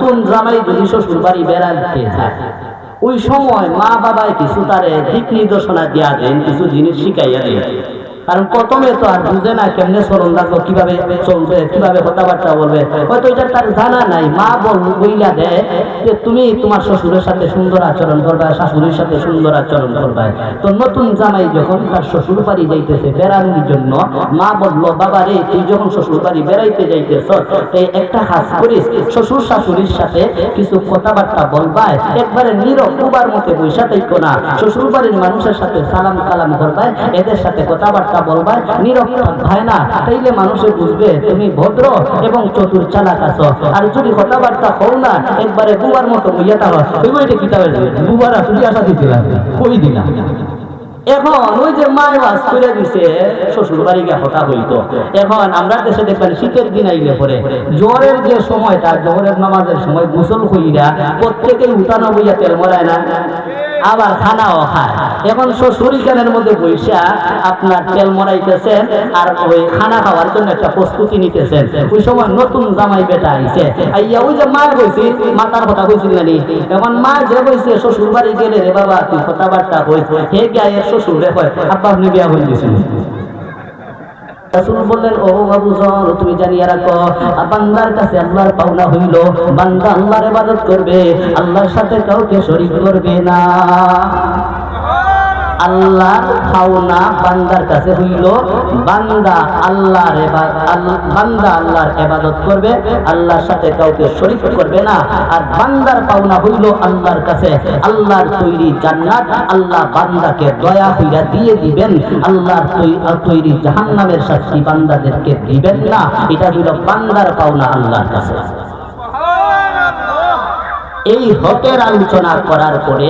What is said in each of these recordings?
নতুন জামাই যদি শ্বশুর বাড়ি বেড়াতে যায়, ওই সময় মা বাবায় কিছু তারে দিক নির্দেশনা দেওয়া দেন, কিছু জিনিস শিখাইয়া দেন। কারণ প্রথমে তো আর বুঝে না কেমনে চলন রাখবো, কিভাবে চলবে, কিভাবে কথাবার্তা বলবে, হয়তো এটা তার জানা নাই। মা বইলা দেয় যে তুমি তোমার শ্বশুরের সাথে সুন্দর আচরণ করবে, শাশুড়ির সাথে সুন্দর আচরণ করবে। তো নতুন জামাই যখন তার শ্বশুর বাড়ি যাইতেছে বেড়ানোর জন্য, মা বললো বাবা রে, তুই যখন শ্বশুর বাড়ি বেড়াইতে যাইতেছ, একটা কাজ করিস, শ্বশুর শাশুড়ির সাথে কিছু কথাবার্তা বলবা, একবারে নীরব কুবার মতে বৈশা থাইকো না। শ্বশুর বাড়ির মানুষের সাথে সালাম কালাম করবা, এদের সাথে কথাবার্তা বলবা, নীরব থাকবে না। তাইলে মানুষে বুঝবে তুমি ভদ্র এবং চতুর চালাক আছো। আর যদি কথাবার্তা হও না, একবারে বুবার মতো বইয়া থাকো, ওইটা কিতাবে বুবারা তুমি আশা দিতে লাগবে, কই দিনা। এখন ওই যে মায় বাস করে দিছে শ্বশুর বাড়ি গিয়ে কথা হইতো। এখন আমরা দেশে দেখবেন শীতের দিন আইলে পরে জ্বরের যে সময়টা, জোহরের নামাজের সময় গোসল কইরা প্রত্যেকেই উঠানো বইয়া তেল মরায় না, আবার খানাও খায়। এখন শ্বশুর গানের মধ্যে বৈশা আপনার তেল মরাইতেছেন আর ওই খানা খাওয়ার জন্য একটা প্রস্তুতি নিতেছেন। ওই সময় নতুন জামাই বেটা আইছে, আইয়া ওই যে মা কইছি, মাতার কথা কইছিল না, এখন মা যে কইছে শ্বশুর বাড়ি গেলে রে বাবা তুই কথাবার্তা কইস, হে গায়ে শ্বশুর রে কয় আব্বা আপনি বিয়া হয়ে গেছেন। রাসূল বললেন ও আবু যর, তুমি জানিয়া রাখো বান্দার কাছে আল্লাহর পাওনা হইল বান্দা আল্লাহর ইবাদত করবে, আল্লাহর সাথে কাউকে শরীক করবে না। আল্লাহর পাওনা বান্দার কাছে হইল বান্দা আল্লাহর ইবাদত করবে, আল্লাহর সাথে কাউকে শরীক করবে না। আর বান্দার পাওনা হইল আল্লাহর কাছে আল্লাহর তৈরি জান্নাত, আল্লাহ বান্দাকে দয়া কইরা দিয়ে দিবেন, আল্লাহর তৈরি জাহান্নামের শাস্তি বান্দাদেরকে দিবেন না। এটা হইল বান্দার পাওনা আল্লাহর কাছে। এই হকের আলোচনা করার পরে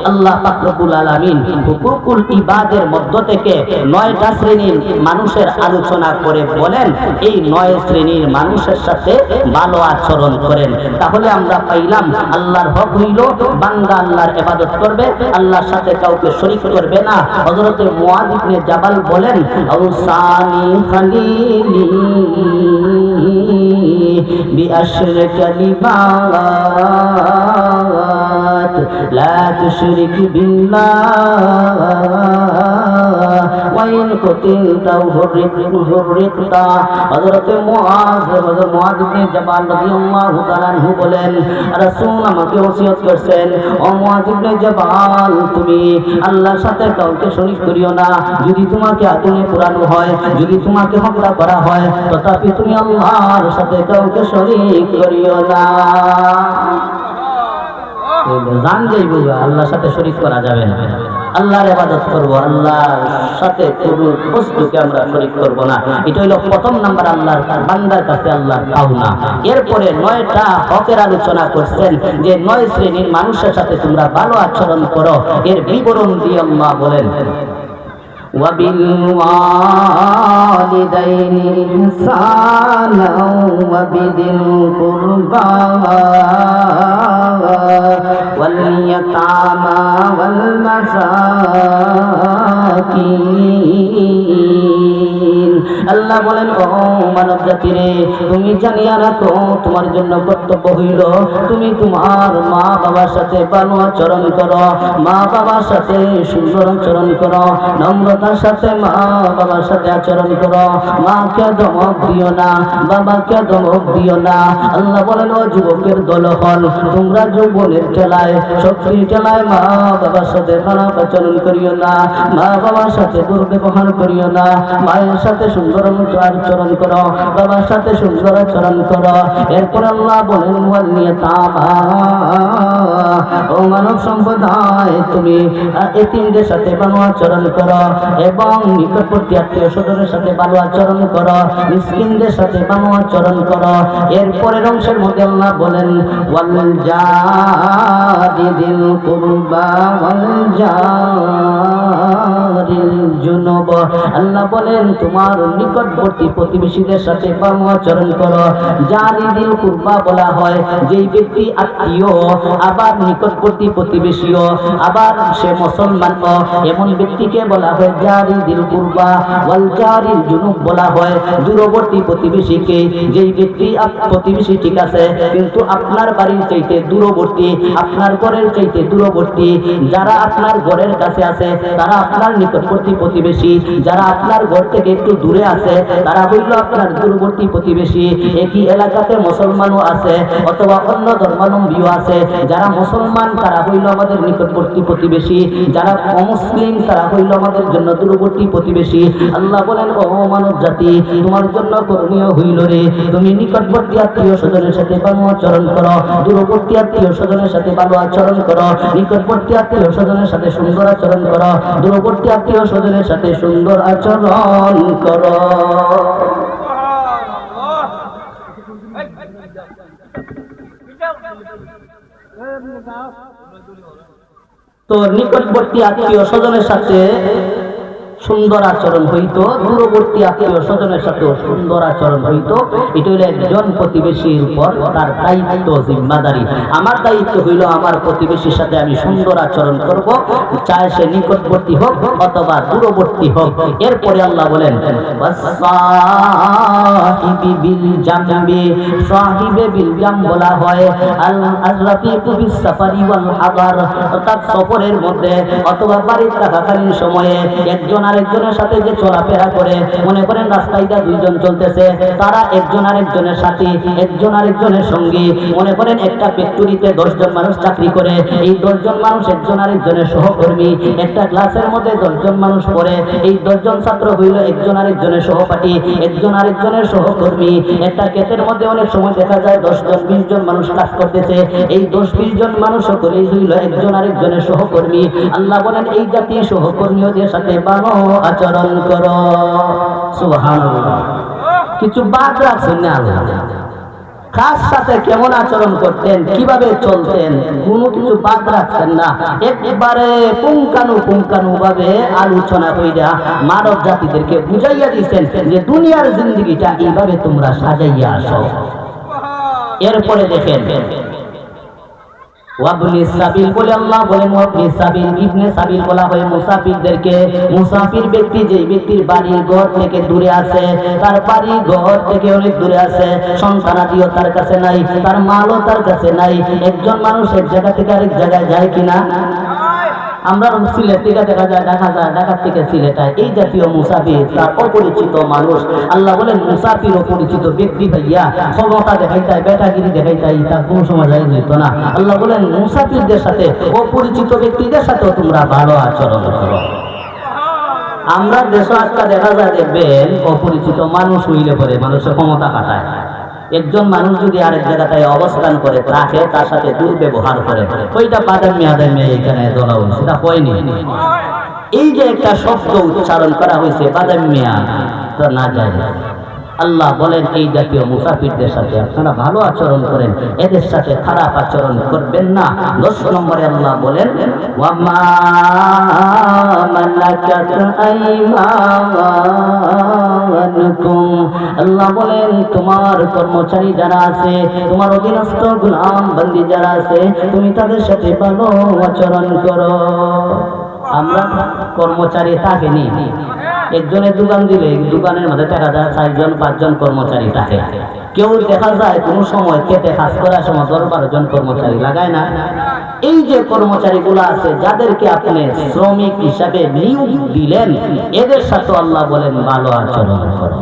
আল্লাহ পাক রব্বুল আলামিন হুকুকুল ইবাদের মধ্য থেকে 9টা শ্রেণীর মানুষের আলোচনা করে বলেন এই 9 শ্রেণীর মানুষের সাথে ভালো আচরণ করেন। তাহলে আমরা পাইলাম আল্লাহর হক হইল বান্দা আল্লাহর ইবাদত করবে, আল্লাহর সাথে কাউকে শরীক করবে না। হযরত মুআয ইবনে জাবাল বলেন আউসানি খালিলি বিআশর কালিমাত লা তুশরিক বিল্লাহ ওয়া ইন কুতিলতাও হুররিকতা। হযরত মুআয ইবনে জাবাল রাদিয়াল্লাহু তাআলা আনহু বলেন রাসূল আমাকে ওসিয়ত করেছেন, ও মুআয ইবনে জাবাল তুমি আল্লাহর সাথে কাউকে শরীক করিও না। যদি তোমাকে আগুনে পোড়ানো হয়, যদি তোমাকে হত্যা করা হয়, তথাপি তুমি আল্লাহর সাথে কাউকে শরীক করিও না। জান যাইব আল্লাহর সাথে শরীক করা যাবে না। আল্লাহর ইবাদত করব, আল্লাহর সাথে কোনো বস্তুকে আমরা শরীক করব না। এটা হলো প্রথম নাম্বার আল্লাহর বান্দার কাছে আল্লাহর পাওনা। এরপরে 9টা হকের আলোচনা করছেন যে 9 শ্রেণীর মানুষের সাথে তোমরা ভালো আচরণ করো। এর বিবরণ দিয়ে আল্লাহ বলেন وبالوالدين إحسانا وبذي القربى واليتامى والمساكين। আল্লাহ বলেন ও মানব জাতিরে তুমি জানিয়া রাখো তোমার জন্য কর্তব্য হইল তুমি তোমার মা বাবার সাথে ভালো আচরণ করো, মা বাবার সাথে সুন্দর আচরণ করো, নম্রতার সাথে মা বাবার সাথে আচরণ করো। মাকে ধমক দিও না, বাবাকে ধমক দিও না। আল্লাহ বলেন ও যুবকের দলহল তোমরা যৌবনের ঠেলায় শক্তির ঠেলায় মা বাবার সাথে খারাপ আচরণ করিও না, মা বাবার সাথে দুর্ব্যবহার করিও না। মায়ের সাথে সুন্দর আচরণ করো, বাবার সাথে সুন্দর আচরণ করো। এরপর আল্লাহ বলেন ও মানব সম্প্রদায় তুমি এতিমদের সাথে ভালো আচরণ করো এবং নিকটবর্তী আত্মীয় স্বজনের সাথে ভালো আচরণ করো, মিসকিনদের সাথে ভালো আচরণ করো। এরপরের অংশের মধ্যে আল্লাহ বলেন ওয়াল জারি দিল কুরবা ওয়াল জারিল জুনুব। আল্লাহ বলেন তোমার নিকটবর্তী প্রতিবেশীদের সাথে ভালো আচরণ করো। জারি দিল কুরবা বলা হয় যেই ব্যক্তি আত্মীয় আবার নিকটবর্তী প্রতিবেশীও আবার সে মুসলমান, এমন ব্যক্তিকে বলা হয় জারি দিল কুরবা। ওয়াল জারিল জুনুব বলা হয় দূরবর্তী প্রতিবেশীকে, যেই ব্যক্তি প্রতিবেশী ঠিক আছে কিন্তু আপনার বাড়ির চাইতে দূরবর্তী, আপনার ঘরের চাইতে দূরবর্তী, যারা আপনার ঘরের কাছে আছে তারা আপনার নিকটবর্তী প্রতিবেশী, যারা আপনার ঘর থেকে একটু দূরে আছে তারা হইল আপনার দূরবর্তী প্রতিবেশী। একই এলাকাতে মুসলমানও আছে অথবা অন্য ধর্মাবলম্বীও আছে, যারা মুসলমান তারা হইল আমাদের নিকটবর্তী প্রতিবেশী, যারা অমুসলিম তারা হইল আমাদের জন্য দূরবর্তী প্রতিবেশী। আল্লাহ বলেন, ও মানব জাতি, তোমার জন্য করণীয় হইল রে তুমি নিকটবর্তী আত্মীয় স্বজনের সাথে ভালো আচরণ করো, দূরবর্তী আত্মীয় স্বজনের সাথে ভালো আচরণ করো, নিকটবর্তী আত্মীয় স্বজনের সাথে সুন্দর আচরণ করো, দূরবর্তী আত্মীয় স্বজনের সাথে সুন্দর আচরণ করো। তো নিকটবর্তী আত্মীয় স্বজনের সাথে সুন্দর আচরণ হইতো, দূরবর্তী আত্মীয় স্বজনের সাথেও সুন্দর আচরণ হইতো। এটা হইল একজন প্রতিবেশীর উপর তার দায়িত্ব, জিম্মাদারি। আমার দায়িত্ব হইল আমার প্রতিবেশীর সাথে আমি সুন্দর আচরণ করব, চাই সে নিকটবর্তী হোক অথবা দূরবর্তী হোক। এরপরে আল্লাহ বলেন সাহিবি বিল জামবি, সাহিবে বিল জাম বলা হয় আল আজরাফিকু বিস সাফারি ওয়াল হাদার, অর্থাৎ সফরের মধ্যে অথবা বাড়িতে থাকাকালীন সময়ে একজন আরেকজনের সাথে যে চলাফেরা করে, মনে করেন রাস্তায় দুইজন চলতেছে, তারা একজন আরেকজনের সাথে, একজন আরেকজনের সঙ্গী। মনে করেন একটা ফ্যাক্টরিতে 10 জন মানুষ চাকরি করে, এই 10 জন মানুষ একজন আরেকজনের সহকর্মী। একটা ক্লাসের মধ্যে 10 জন মানুষ পড়ে, এই 10 জন ছাত্র হইল একজন আরেকজনের সহপাঠী, একজন আরেকজনের সহকর্মী। একটা ক্ষেতের মধ্যে অনেক সময় দেখা যায় 10 জন 20 জন মানুষ কাজ করতেছে, এই 10-20 জন মানুষ সকলেই হইল একজন আরেকজনের সহকর্মী। আল্লাহ বলেন এই জাতীয় সহকর্মীদের সাথে ভালো আচরণ করো। সুবহানাল্লাহ। কিছু বাদ রাখছেন না আল্লাহ, কার সাথে কেমন আচরণ করতেন, কিভাবে চলতেন, কোনো কিছু বাদ রাখছেন না। একবারে পুঙ্খানু ভাবে আলোচনা কইরা মানব জাতিদেরকে বুঝাইয়া দিয়েছেন যে দুনিয়ার জিন্দেগিটা এইভাবে তোমরা সাজাইয়া আসো। এরপরে দেখেন ওয়াবনি সাবিল বলে আল্লাহ বলেন, ওয়াবনি সাবিল, ইবনে সাবিল বলা হয় মুসাফিরদেরকে। মুসাফির ব্যক্তি যেই ব্যক্তির বাড়ি ঘর থেকে দূরে আছে, তার বাড়ি ঘর থেকে অনেক দূরে আছে, সন্তানাদিও তার কাছে নাই, তার মালও তার কাছে নাই। একজন মানুষ এক জায়গা থেকে আরেক জায়গায় যায় কিনা? আমরা সিলেট থেকে দেখা যায় ঢাকা থেকে সিলেটায়, এই জাতীয় মুসাফির, তার অপরিচিত মানুষ। আল্লাহ বলেন মুসাফির অপরিচিত ব্যক্তি ভাইয়া ক্ষমতা দেখাইতায়, বেটাগিরি দেখাইতাই, তার কোনো সময় যায় যেত না। আল্লাহ বলেন মুসাফিরদের সাথে, অপরিচিত ব্যক্তিদের সাথেও তোমরা ভালো আচরণ করো। আমরা দেশে আজকাল দেখা যায় দেখবেন অপরিচিত মানুষ হইলে পরে মানুষের ক্ষমতা কাটায়। একজন মানুষ যদি আরেক জায়গায় অবস্থান করে রাখে, তার সাথে দুর্ব্যবহার করে, ওইটা বাদামি আদামি এখানে ধরা হয়েছে, সেটা হয়নি। এই যে একটা শব্দ উচ্চারণ করা হয়েছে বাদামিয়া, তো না যায়। আল্লাহ বলেন এই জাতীয় মুসাফিরদের সাথে আপনারা ভালো আচরণ করেন, এদের সাথে খারাপ আচরণ করবেন না। 10 নম্বরে আল্লাহ বলেন ওয়ামা মালাকাত আইমানুকুম, আল্লাহ বলেন তোমার কর্মচারী যারা আছে, তোমার অধীনস্থ গোলাম বন্দী যারা আছে, তুমি তাদের সাথে ভালো আচরণ করো। আমরা কর্মচারী থাকেনি, একজনের দোকান দিলে দোকানের মধ্যে দেখা যায় 4 জন 5 জন কর্মচারী থাকে। কেউ দেখা যায় কোনো সময় খেতে কাজ করার সময় 10-12 জন কর্মচারী লাগায় না। এই যে কর্মচারীগুলো আছে যাদেরকে আপনি শ্রমিক হিসাবে নিয়োগ দিলেন, এদের সাথে আল্লাহ বলেন ভালো আচরণ করো।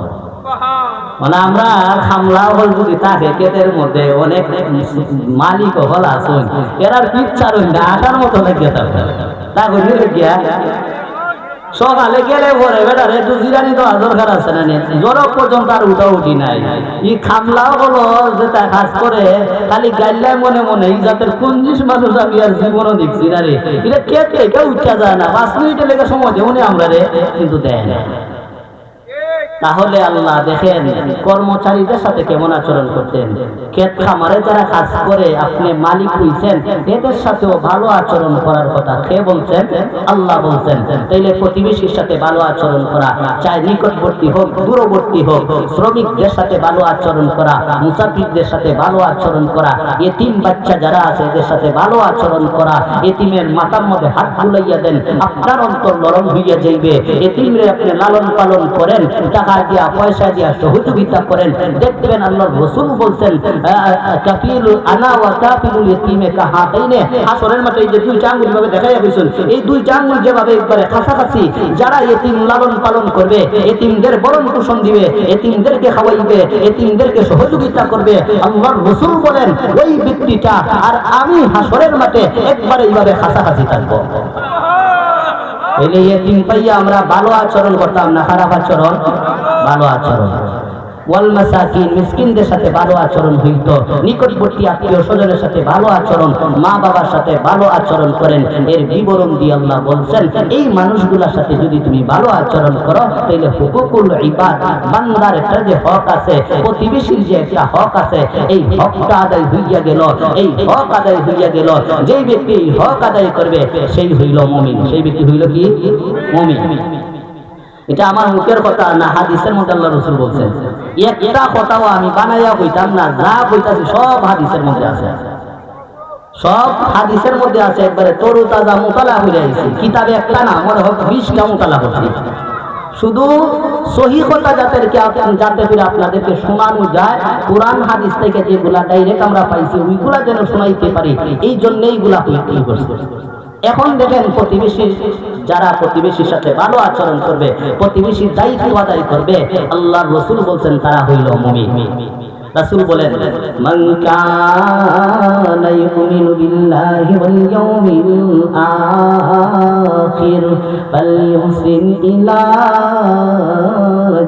মানে আমরা খামলা হল যদি থাকে ক্ষেতের মধ্যে অনেক মালিক হল আছে, এরার পিচ্ছার আটার মতো লেগে থাকে, তা বুঝলে গিয়া সকালে গেলে পরে বেটার একটু জিরানি দেওয়া দরকার আছে না, জ্বর পর্যন্ত আর উঠা উঠি নাই। ই খামলাও হলো যেটা কাজ করে খালি গাইলায় মনে মনে এই জাতের কুঞ্জিস মানুষ আমি আর জীবনও দেখছি না রে, এটা খেতে কেউ উঠা যায় না, 5 মিনিটের লেগে সময় দেবো আমরা রে, কিন্তু দেয় না। তাহলে আল্লাহ দেখেন কর্মচারীদের সাথে কেমন আচরণ করতেন। ক্ষেত খামারে যারা কাজ করে আপনি মালিক হইছেন, এদের সাথেও ভালো আচরণ করার কথা কে বলছেন? আল্লাহ বলছেন। তাইলে প্রতিবেশীর সাথে ভালো আচরণ করা, চাই নিকটবর্তী হোক দূরবর্তী হোক, শ্রমিকদের সাথে ভালো আচরণ করা, মুসাফিরদের সাথে ভালো আচরণ করা, এতিম বাচ্চা যারা আছে এদের সাথে ভালো আচরণ করা। এতিমের মাথার মধ্যে হাত বুলাইয়া দেন, আপনার অন্তর নরম হইয়া যাইবে। এতিমরে আপনি লালন পালন করেন, টাকা দিয়া পয়সা দিয়া সহযোগিতা করেন, দেখবেন আল্লাহর রাসূল বলছেন কাফিলু আনা ওয়া কাফিলুল ইয়াতীমে কাহাতাইনে। হাসরের মাঠে এই যে দুইটা আঙ্গুল ভাবে দেখাইয়া গেছেন, এই দুইটা আঙ্গুল যেভাবে একবারে কাছাকাছি, যারা এতিম লালন পালন করবে, এতিমদের বরণ পোষণ দিবে, এতিমদেরকে খাওয়াইবে, এতিমদেরকে সহযোগিতা করবে, আল্লাহর রাসূল বলেন ওই ব্যক্তিটা আর আমি হাসরের মাঠে একবারে এইভাবে কাছাকাছি থাকবো। এলে এতিম পাইয়া আমরা ভালো আচরণ করতাম না, খারাপ আচরণ? ভালো আচরণ। ওয়াল মাসাকিন, মিসকিনদের সাথে ভালো আচরণ হইতো, নিকটবর্তী আত্মীয় স্বজনের সাথে ভালো আচরণ, মা বাবার সাথে ভালো আচরণ করেন। এর বিবরণ দিয়ে আল্লাহ বলছেন এই মানুষগুলোর সাথে যদি তুমি ভালো আচরণ করো তাহলে হুকুকুল ইবাদ, বান্দার একটা যে হক আছে, প্রতিবেশীর যে একটা হক আছে, এই হকটা আদায় হইয়া গেল। এই হক আদায় হইয়া গেল, যেই ব্যক্তি এই হক আদায় করবে সেই হইল মুমিন। সেই ব্যক্তি হইল কি? মুমিন। এটা আমার মুখের কথা না, হাদিসের মধ্যে আল্লাহ রাসূল বলছেন। একটা কথাও আমি বানাইয়া কইতাম না, যা কইতাছি সব হাদিসের মধ্যে আছে, সব হাদিসের মধ্যে আছে। একবারে তরু তাজা মুতালা হয়ে আইছে, কিতাবে একটা না মনে হয় 20টা মুতালা করছি। শুধু সহিহ কথা যাতে করে আপনাদেরকে শোনানো যায়, কোরআন হাদিস থেকে যেগুলা ডাইরেক্ট আমরা পাইছি ওইগুলা যেন শোনাইতে পারি, এই জন্য এইগুলা তৈরি করছি। এখন দেখেন প্রতিবেশী যারা প্রতিবেশীর সাথে ভালো আচরণ করবে, প্রতিবেশীর দায়িত্ব আদায় করবে, আল্লাহর রাসূল বলছেন তারা হইল মুমিন। রাসূল বলেন মান কানা ইউমিনু বিল্লাহি ওয়াল ইয়াউমিল আখির ফালইউহসিন ইলা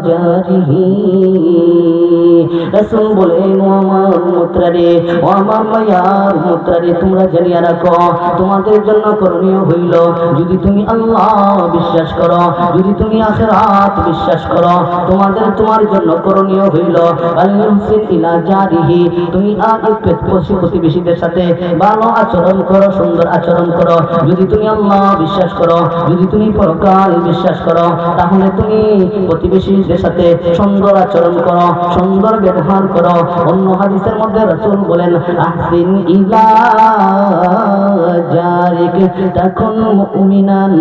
জারিহি। রাসূল বলেন ও আমার মুত্রারে, ও আমার মায়ার মুত্রারে, তোমরা জানিয়া রাখো তোমাদের জন্য করণীয় হইল, যদি তুমি আল্লাহ বিশ্বাস করো, যদি তুমি আখিরাত বিশ্বাস করো, তোমার জন্য করণীয় হইল ফালইউহসিন ইলা জারিহি, তুমি আগে প্রতিবেশীদের সাথে ভালো আচরণ করো, সুন্দর আচরণ করো। যদি তুমি আল্লাহ বিশ্বাস করো, যদি তুমি পরকাল বিশ্বাস করো, তাহলে তুমি প্রতিবেশীদের সাথে সুন্দর আচরণ করো, সুন্দর ব্যবহার করো। অন্য হাদিসের মধ্যে রাসূল বলেন আহসিন ইলা জারিক তাকুন মুমিনান।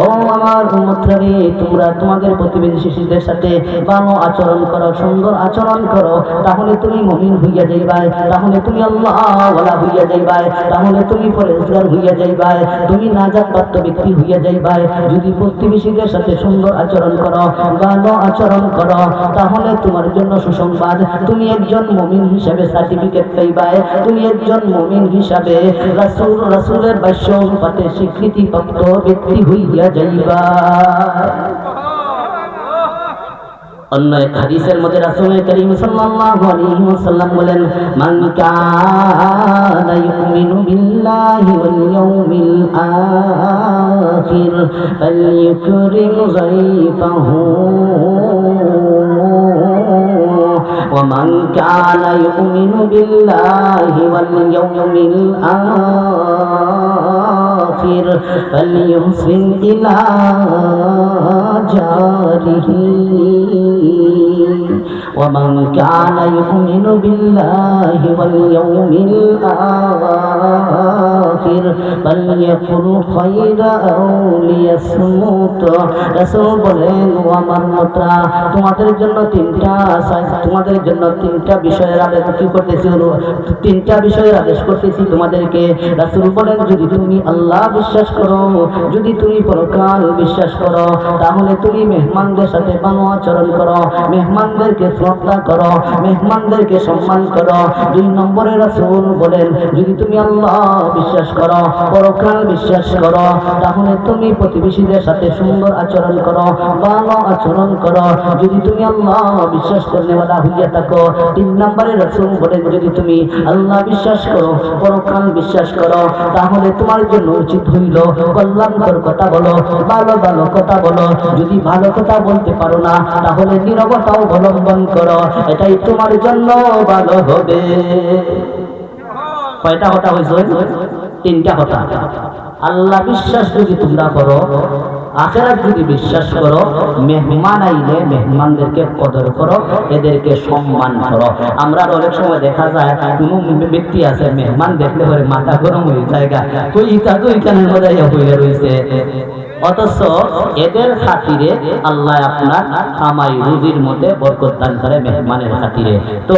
ও আমার উম্মতরে, তোমরা তোমাদের প্রতিবেশীদের সাথে ভালো আচরণ করো, সুন্দর আচরণ করো, তাহলে তুমি মুমিন হইয়া যাইবা, তাহলে তুমি আল্লাহ ওয়ালা হইয়া যাইবা, তাহলে তুমি পরহেজগার হইয়া যাইবা, তুমি নাজাত প্রাপ্ত ব্যক্তি হইয়া যাইবা। যদি প্রতিবেশীদের সাথে সুন্দর আচরণ করো, ভালো আচরণ করো, তাহলে তোমার জন্য সুসংবাদ, তুমি একজন মুমিন হিসাবে সার্টিফিকেট পাইবা, তুমি একজন মুমিন হিসাবে রাসূলের বাক্য অনুপাতে স্বীকৃতি প্রাপ্ত ব্যক্তি হইয়া যাইবা। অন্য এক হাদিসের মধ্যে রাসূল করিম সাল্লাল্লাহু আলাইহি ওয়াসাল্লাম বলেন মান কানা ইউমিনু বিল্লাহি ওয়াল ইয়াউমিল আখির ফালইউকরিম যায়ফাহু ওয়া মান কানা ইউমিনু বিল্লাহি ওয়াল ইয়াউমিল আখির ফালইউহসিন ইলা জারিহি ومن كان يؤمن بالله واليوم الآخر فليقل خيرا أو ليصمت। রাসূল বলেন ও আমার উম্মতরা, তোমাদের জন্য তিনটা বিষয়ের আদেশ করতেছি, তিনটা বিষয়ের আদেশ করতেছি তোমাদেরকে। রাসূল বলেন যদি তুমি আল্লাহ বিশ্বাস করো, যদি তুমি পরকাল বিশ্বাস করো, তাহলে তুমি মেহমানদের সাথে ভালো আচরণ করো, মেহমানদেরকে শ্রদ্ধা করো, মেহমানদেরকে সম্মান করো। 2 নম্বরে রাসূল বলেন যদি তুমি আল্লাহ বিশ্বাস করো, করো, পরকাল বিশ্বাস করো, তাহলে তুমি প্রতিবেশীদের সাথে সুন্দর আচরণ করো, ভালো আচরণ করো। যদি তুমি আল্লাহ বিশ্বাস করতে ওয়ালা হইয়া থাকো, 3 নম্বরে রাসূল বলেন যদি তুমি আল্লাহ বিশ্বাস করো, পরকাল বিশ্বাস করো, তাহলে তোমার জন্য উচিত হইল কল্যাণকর কথা বলো, ভালো ভালো কথা বলো। যদি ভালো কথা বলতে পারো না, তাহলে নীরবতা অবলম্বন করো, এটাই তোমার জন্য ভালো হবে। কয়টা কথা হয়েছে? 3টা কথা। আল্লাহ বিশ্বাস যদি তোমরা করো, আখিরাত যদি বিশ্বাস করো, মেহমান আইলে মেহমানদেরকে কদর করো, এদেরকে সম্মান করো। আমরা অনেক সময় দেখা যায় কোন ব্যক্তি আছে মেহমান দেখলে পরে মাথা গরম হয়ে যায়, কই ইটা তো এখানের মধ্যে হয়ে রয়েছে, অথচ এদের খাতিরে আল্লাহ আপনার কামাই রুজির মধ্যে বরকত দান করে মেহমানের খাতিরে। তো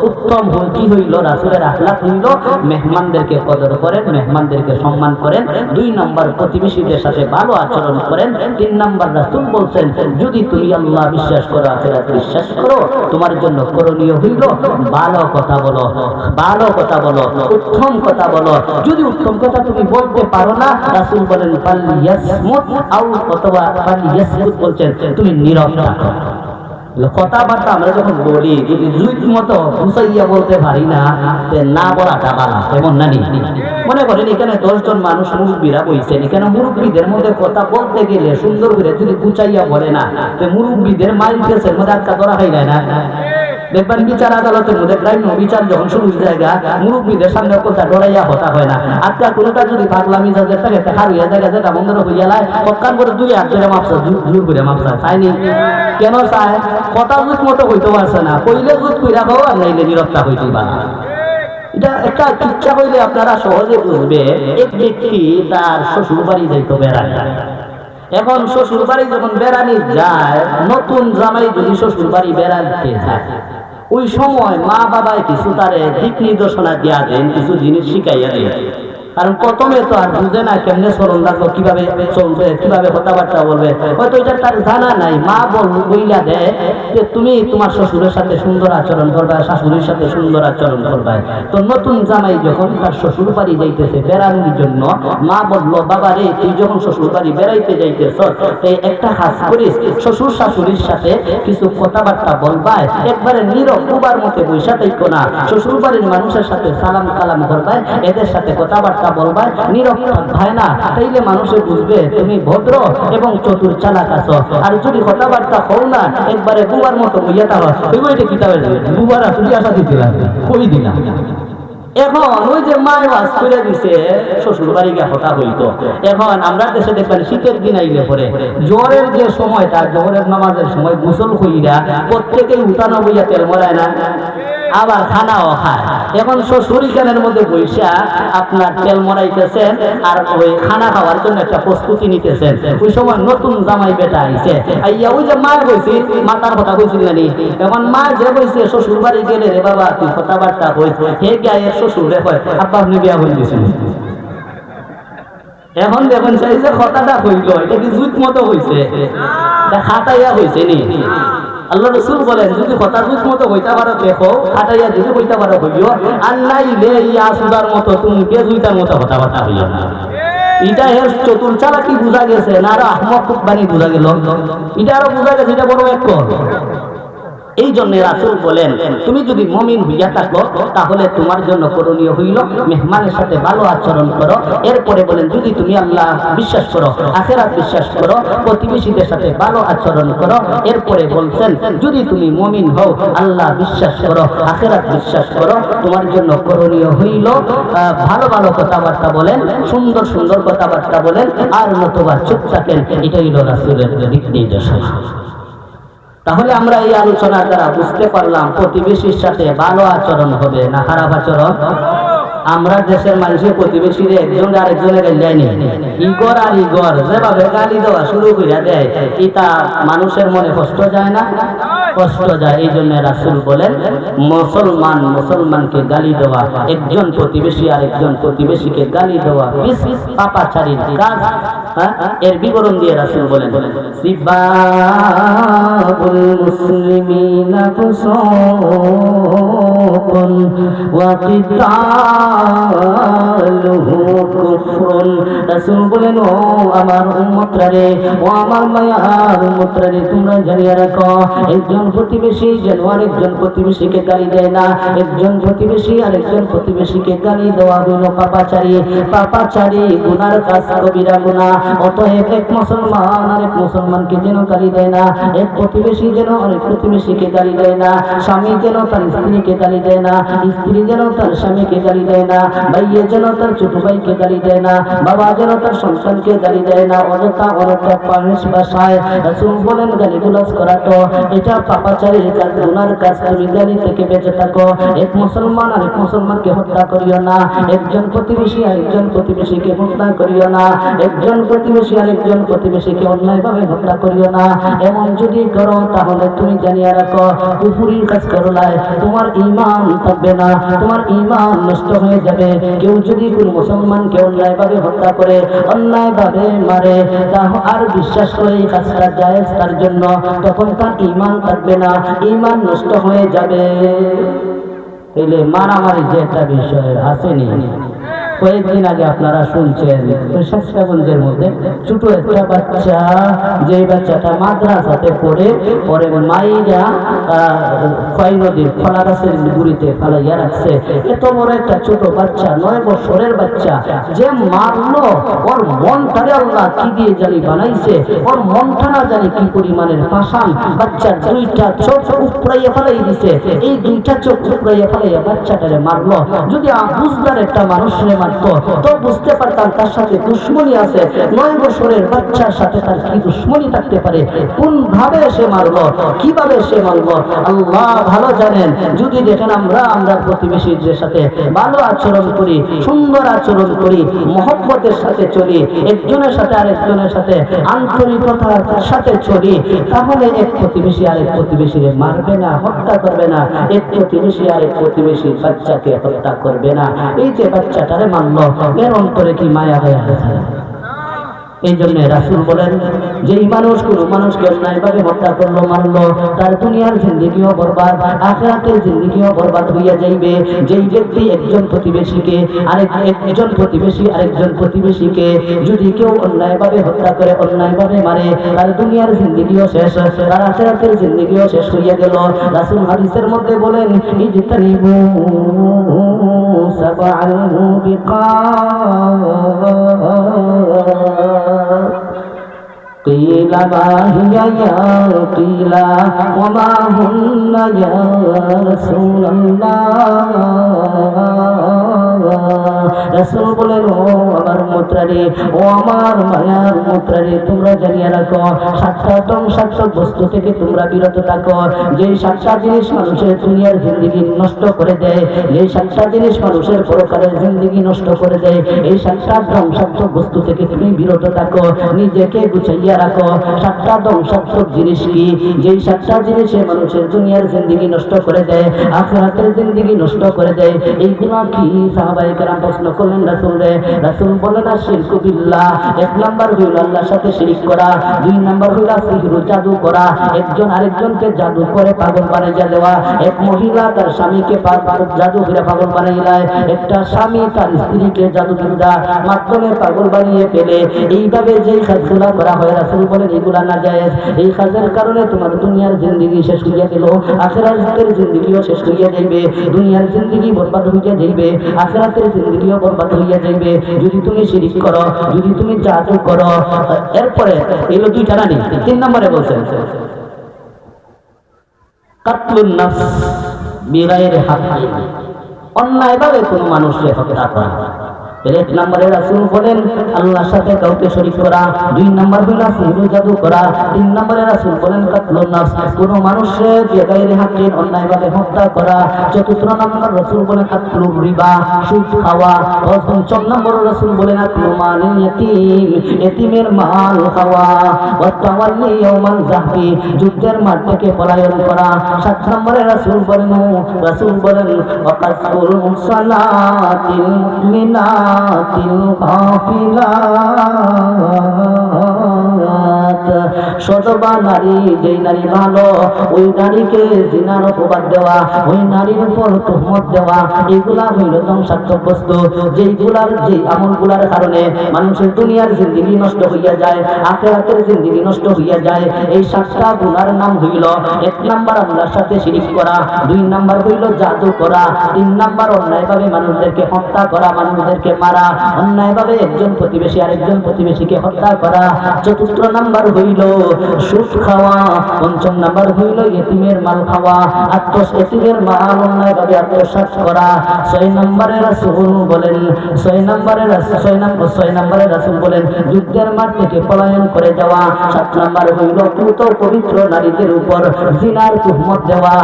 উত্তম কি হইল? রাসূলের আখলাক হইল মেহমানদেরকে কদর করেন, মেহমানদেরকে সম্মান করেন। 2 নম্বর প্রতিবেশীদের সাথে ভালো আচরণ করেন। 3 নম্বর রাসূল বলছেন যদি তুমি আল্লাহ বিশ্বাস করো, আখিরাত বিশ্বাস করো, তোমার জন্য করণীয় হইল ভালো কথা বলো, ভালো কথা বলো, উত্তম কথা বলো। যদি উত্তম কথা তুমি বলতে পারো না, রাসূল বলেন ফালিয়াসমুত আও অথবা ফালিয়াসকুত, বলছেন তুমি নীরব থাকো। কথাবার্তা আমরা যখন বলি যদি জুইত মতো গুছাইয়া বলতে পারি না, না বলাটা ভালো, এমন না? মনে করেন এখানে 10 জন মানুষ মুরব্বীরা বইছেন, এখানে মুরব্বীদের মধ্যে কথা বলতে গেলে সুন্দর করে যদি গুছাইয়া বলে না, তো মুরব্বীদের মাইল ফেসের মধ্যে আটকা ধরা হয় না। দেখবেন বিচার আদালতের মধ্যে গ্রাম্য বিচার যখন শুরু হয়ে যায়, মুরব্বীদের সামনে কথা ডরাইয়া হতা হয় না। আজকা কোনোটা যদি পাগলামি যাদের থাকে দেখা হইয়া যায়, যেটা বন্ধ হইয়া যায়, পক্কান করে 2 হাত ধরে মাপসা, জোর করে মাপসা চাইনি। কেন চায়? কথা জুত মতো হইতে পারছে না, কইলে জুত কইরা খাও, আর নাইলে নিরবতা হইতে পারে। এটা একটা শিক্ষা হইলে আপনারা সহজে বুঝবে। এক ব্যক্তি তার শ্বশুর বাড়ি যাইতো বেড়ায়, এখন শ্বশুর বাড়ি যখন বেড়ানি যায়, নতুন জামাই যদি শ্বশুর বাড়ি বেড়াতে যায়, ওই সময় মা বাবায় কিছু তারে দিক নির্দেশনা দিয়া দেন, কিছু জিনিস শিখাইয়া দেন। কারণ প্রথমে তো আর বুঝে না কেমনে চলন রাখবো, কিভাবে চলবে, কিভাবে কথাবার্তা বলবে, হয়তো এটা তার জানা নাই। মা বইলা দেয় যে তুমি তোমার শ্বশুরের সাথে সুন্দর আচরণ করবে, শাশুড়ির সাথে সুন্দর আচরণ করবে। তো নতুন জামাই যখন তার শ্বশুর বাড়ি যাইতেছে বেড়ানোর জন্য, মা বললো বাবা রে, তুই যখন শ্বশুর বাড়ি বেড়াইতে যাইতেছ, একটা কাজ করিস, শ্বশুর শাশুড়ির সাথে কিছু কথাবার্তা বলবাই, একবারে নীরব কুবার মতে বৈশা থাইকো না, শ্বশুর বাড়ির মানুষের সাথে সালাম কালাম করবাই, এদের সাথে কথাবার্তা বলবাই, নীরব থাকবাই না, তাইলে মানুষে বুঝবে তুমি ভদ্র এবং চতুর চালাক আছো। আর যদি কথাবার্তা হও না, একবারে বুবার মতো বইয়া থাকো, ওইটা কিতাবে বুবারা তুমি আশা দিতে লাগবে, কই দিলাম। এখন ওই যে মায় ওয়াজ করে দিছে, শ্বশুর বাড়ি গিয়ে কথা হইতো। এখন আমরা দেশে দেখবেন শীতের দিন আইলে পরে জ্বরের যে সময়টা, জোহরের নামাজের সময় গোসল কইরা প্রত্যেকেই উঠানো বইয়া তেল মরায় না, আবার খানাও খায়। এখন শ্বশুর খানের মধ্যে বৈশা আপনার তেল মরাইতেছেন আর ওই খানা খাওয়ার জন্য একটা প্রস্তুতি নিতেছেন। ওই সময় নতুন জামাই বেটা আইছে, আইয়া ওই যে মা কইছি, মাতার কথা কইছিল না, এখন মা যে কইছে শ্বশুর বাড়ি গেলে রে বাবা তুই কথাবার্তা কইছ, হে গায়ে শ্বশুর রে কয় আব্বা আপনি বিয়া হয়ে গেছেন। এখন দেখুন সেই যে কথাটা হইল, এটা কি জুত মতো হইছে, এটা খাটাইয়া হইছে নি? আল্লাহ রাসূল বলেন যদি কথা জুত মতো হইতে পারো দেখো, খাটাইয়া যদি হইতে পারো হইও, আর নাইলে ইয়া সুদার মতো তুমি বেজুইতার মতো কথাবার্তা হইও না। এটা এর চতুর চালাকি বুঝা গেছে না, আর আহমক বাণী বুঝা গেল, এটা আরো বুঝা গেছে, এটা বড় এক। এই জন্য রাসূল বলেন তুমি যদি মুমিন হইয়া থাকো, তাহলে তোমার জন্য করণীয় হইল মেহমানের সাথে ভালো আচরণ করো। এরপরে বলেন যদি তুমি আল্লাহ বিশ্বাস করো, আখিরাত বিশ্বাস করো, প্রতিবেশীদের সাথে ভালো আচরণ করো। এরপরে বলছেন যদি তুমি মুমিন হও, আল্লাহ বিশ্বাস করো, আখিরাত বিশ্বাস করো, তোমার জন্য করণীয় হইল ভালো ভালো কথাবার্তা বলেন, সুন্দর সুন্দর কথাবার্তা বলেন, আর নতুবা চুপ থাকেন। এটাই হলো রাসূলের দিক নির্দেশনা। তাহলে আমরা এই আলোচনার দ্বারা বুঝতে পারলাম প্রতিবেশীর সাথে ভালো আচরণ হবে না খারাপ আচরণ। আমরা দেশের মানুষের প্রতিবেশীর একজন আরেকজনের গালি ইগর আর ইগর যেভাবে গালি দেওয়া শুরু করে দেয়, এটা মানুষের মনে কষ্ট যায় না? কষ্ট যায়। এই জন্য রাসূল বলেন মুসলমান মুসলমানকে গালি দেওয়া, একজন প্রতিবেশী আরেকজন প্রতিবেশীকে গালি দেওয়া পাপাচারীর কাজ। এর বিবরণ দিয়ে রাসূল বলেন সিবাবুল মুসলিমিনা ফুসুকুন ওয়া কিতালুহু কুফরুন। রাসূল বলেন, ও আমার উম্মতরা রে, ও আমার মায়ার উম্মতরা রে, তোমরা জানিয়ে রাখো, একজন প্রতিবেশী যেন আরেকজন প্রতিবেশীকে গালি দেয় না। একজন প্রতিবেশী আরেকজন প্রতিবেশীকে গালি দেওয়া হইল পাপাচারী। পাপাচারী গুনার কাজ, কবিরা গুনাহ। অতএব এক মুসলমান আরেক মুসলমানকে যেন গালি দেয় না, এক প্রতিবেশী যেন আরেক প্রতিবেশীকে গালি দেয় না, স্বামী যেন তার স্ত্রীকে গালি দেয় না, স্ত্রী যেন তার স্বামীকে গালি দেয় না, ভাইয়ে যেন তার ছোট ভাইকে গালি দেয় না, বাবা যেন তার সন্তানকে গালি দেয় না। অযথা অযথা পানিশ ভাষায় রাসূল বলেন গালিগুলাজ করা তো এটা পাপাচারীর কাজ, গুনার কাজ। তুমি গালি থেকে বেঁচে থাকো। এক মুসলমান আরেক মুসলমানকে হত্যা করিও না, একজন প্রতিবেশী আরেকজন প্রতিবেশীকে হত্যা করিও না, একজন প্রতিবেশী আরেকজন প্রতিবেশীকে অন্যায়ভাবে হত্যা করিও না। এমন যদি করো তাহলে তুমি জানিয়ে রাখো কুফরির কাজ করলাই, তোমার ঈমান থাকবে না, তোমার ঈমান নষ্ট হয়ে যাবে। কেউ যদি কোনো মুসলমানকে অন্যায়ভাবে হত্যা করে, অন্যায়ভাবে মারে, তাহলে আর বিশ্বাস করে এই কাজটা জায়েজ তার জন্য, তখন তার ঈমান থাকবে না, ঈমান নষ্ট হয়ে যাবে। তাইলে মারামারি যে একটা বিষয় আসেনি, কয়েকদিন আগে আপনারা শুনছেন শাসকাগঞ্জের মধ্যে ছোট একটা বাচ্চা, যে বাচ্চাটা মাদ্রাসাতে পড়ে পরে মাইরা খোয়াই নদীর খোলা গাছের গুড়িতে ফেলাইয়া রাখছে। এত বড় একটা ছোট বাচ্চা, 9 বছরের বাচ্চা, যে মারলো, ওর মনটারে আল্লাহ কি দিয়ে জানি বানাইছে, ওর মনটা না জানি কি পরিমাণের পাষাণ। বাচ্চার 2টা চোখ উপড়াইয়া ফেলাই দিছে, এই 2টা চোখ উপড়াইয়া ফেলাইয়া বাচ্চাটারে মারলো। যদি বুঝদার একটা মানুষের তো বুঝতে পারতাম তার সাথে দুশ্মনী আছে। 9 বছরের বাচ্চার সাথে তার কি দুশ্মনী থাকতে পারে, কোন ভাবে সে মারলো, কিভাবে সে মারলো, আল্লাহ ভালো জানেন। যদি দেখেন আমরা প্রতিবেশীদের সাথে ভালো আচরণ করি, সুন্দর আচরণ করি, মহব্বতের সাথে চলি, একজনের সাথে আরেকজনের সাথে আন্তরিকতার সাথে চলি, তাহলে এক প্রতিবেশী আরেক প্রতিবেশীরে মারবে না, হত্যা করবে না। এক প্রতিবেশী আরেক প্রতিবেশীর বাচ্চাকে হত্যা করবে না। এই যে বাচ্চাটারে মারলো, এর অন্তরে কি মায়া হয়ে আছে? এই জন্য রাসূল বলেন, যেই মানুষ কোনো মানুষকে অন্যায়ভাবে হত্যা করলো, মারলো, তার দুনিয়ার জিন্দেগিও বরবাদ, আখিরাতের জিন্দেগিও বরবাদ হইয়া যাইবে। যেই ব্যক্তি একজন প্রতিবেশীকে একজন প্রতিবেশী আরেকজন প্রতিবেশীকে যদি কেউ অন্যায়ভাবে হত্যা করে, অন্যায়ভাবে মারে, তার দুনিয়ার জিন্দেগিও শেষ, তার আখিরাতের জিন্দেগিও শেষ হইয়া গেল। রাসূল হাদিসের মধ্যে বলেন, ইজতানিবু সাবআল মুবিকাত قيل ما هي يا قيل وما هن يا رسول الله। রাসূল বলেন, ও আমার মুত্রারে, ও আমার মায়ার মুত্রারে, তোমরা জানিয়ে রাখো 7টা ধ্বংসাত্মক বস্তু থেকে তোমরা বিরত থাকো। যে 7টা জিনিস মানুষের দুনিয়ার জিন্দেগি নষ্ট করে দেয়, যে 7টা জিনিস মানুষের পরকালের জিন্দেগি নষ্ট করে দেয়, এই 7টা ধ্বংসাত্মক বস্তু থেকে তুমি বিরত থাকো, নিজেকে গুছাইয়া রাখো। 7টা ধ্বংসাত্মক জিনিস কি? যেই 7টা জিনিসে মানুষের দুনিয়ার জিন্দেগি নষ্ট করে দেয়, আখিরাতের জিন্দেগি নষ্ট করে দেয়, এইগুলো কি? সাহাবায়ে কেরাম প্রশ্ন করলেন রাসূলরে। রাসূল বলেন, শিরকু বিল্লাহ, 1 নাম্বার হইল আল্লাহর সাথে শিরিক করা, 2 নাম্বার হইল সিহরু, জাদু করা, একজন আরেকজনকে জাদু করে পাগল বানাইয়া দেওয়া। এক মহিলা তার স্বামীকে জাদু করে পাগল বানাইলায়, একটা স্বামী তার স্ত্রীকে জাদু বিদ্যা মাধ্যমে পাগল বানিয়ে ফেলে। এইভাবে যেই কাজগুলা করা হয়, রাসূল বলেন এগুলা নাজায়েজ। এই কাজের কারণে তোমার দুনিয়ার জিন্দেগি শেষ হইয়া গেল, আখিরাতের জিন্দেগিও শেষ হইয়া যাইবে। দুনিয়ার জিন্দেগি বরবাদ হইয়া যাইবে, আখিরাতের জিন্দেগিও বরবাদ হইয়া যাইবে যদি তুমি শিরক করো, যদি তুমি জাদু করো। এরপরে এলো 2টা রানী, 3 নম্বরে বলছেন কাতলুন নাফস বিগাইরি হাক্কি, অন্যায়ভাবে কোনো মানুষকে হত্যা করা। 1 নম্বরে রাসূল বলেন আল্লাহর সাথে কাউকে শরীক করা, 2 নম্বর হলো সিহর, জাদু করা, 3 নম্বরে রাসূল বলেন কাতলুন নাফস, কোনো মানুষকে বেগাইরে হাক্কি অন্যায়ভাবে হত্যা করা। 4 নম্বর রাসূল বলেন আকলুর রিবা, সুদ খাওয়া। 5 নম্বর রাসূল বলেন আকলু মালিল ইয়াতীম, এতিমের মাল খাওয়া। ওয়া তাওয়াল্লি ইয়াউমাল জাহফি, যুদ্ধের মাঠ থেকে পলায়ন করা। 7 নম্বরে রাসূল বলেন ওয়া কাসরুল মুসালাতিল মুমিনাত, জান্নাতিল গাফিলাত। সতবা নারী, যেই নারী ভালো ওই নারীকে জিনার অপবাদ দেওয়া, ওই নারীর উপর তুহমত দেওয়া, এগুলা হইল ধ্বংসাত্মক বস্তু, যেইগুলার যেই আমলগুলার কারণে মানুষের দুনিয়ার জিন্দেগি নষ্ট হইয়া যায়, আখিরাতের জিন্দেগি নষ্ট হইয়া যায়। এই 7টা গুনার নাম হইল, 1 নাম্বার আল্লাহর সাথে শিরিক করা, 2 নাম্বার হইল জাদু করা, 3 নাম্বার অন্যায়ভাবে মানুষদেরকে হত্যা করা, মানুষদেরকে মারা, অন্যায়ভাবে একজন প্রতিবেশী আরেকজন প্রতিবেশীকে হত্যা করা, 4 নাম্বার হইল সুদ খাওয়া, 5 নাম্বার হইল ইতিমের মাল খাওয়া, এতিমের মাল অন্যায়ভাবে আত্মসাৎ করা। 6 নম্বরে রাসূল বলেন, 6 নম্বরে রাসূল বলেন যুদ্ধের মাঠ থেকে পলায়ন করে যাওয়া। 7 নাম্বার হইল পুত পবিত্র নারীদের উপর জিনার তুহমত দেওয়া,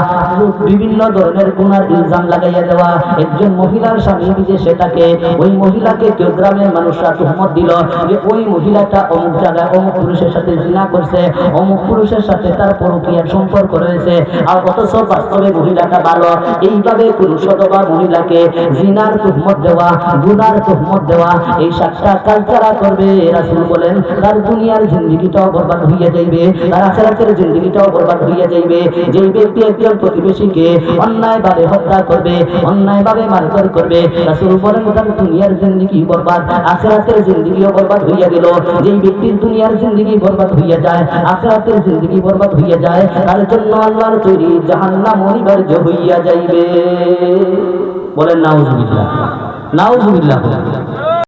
বিভিন্ন ধরনের গুনার ইলজাম লাগাইয়া দেওয়া। একজন মহিলার স্বামী বিদেশে থাকে, ওই মহিলাকে কেউ গ্রামের মানুষরা তুহমত দিল যে ওই মহিলাটা অমুক জায়গায় অমুক পুরুষের সাথে জিনা করছে, অমুক পুরুষের সাথে তার পরকীয়ার সম্পর্ক রয়েছে, আর অথচ বাস্তবে মহিলাটা ভালো। এইভাবে পুরুষ অথবা মহিলাকে জিনার তুহমত দেওয়া, গুনার তুহমত দেওয়া, এই 7টা কাজ যারা করবে রাসূল বলেন তার দুনিয়ার জিন্দেগিটাও বরবাদ হইয়া যাইবে, তার আখিরাতের জিন্দেগিটাও বরবাদ হইয়া যাইবে। যেই ব্যক্তি একজন প্রতিবেশীকে অন্যায়ভাবে হত্যা করবে, অন্যায়ভাবে মারধর করবে, রাসূল বলেন তার দুনিয়ার জিন্দেগি বরবাদ, আখিরাতের জিন্দেগিও বরবাদ হইয়া গেল। যেই ব্যক্তির দুনিয়ার জিন্দেগি বরবাদ হইয়া যায়, আখিরাতের জিন্দেগি বরবাদ হইয়া যায়, তার জন্য আল্লাহর তৈরি জাহান্নাম অনিবার্য হইয়া যাইবে। বলেন নাউজুবিল্লাহ, নাউজুবিল্লাহ।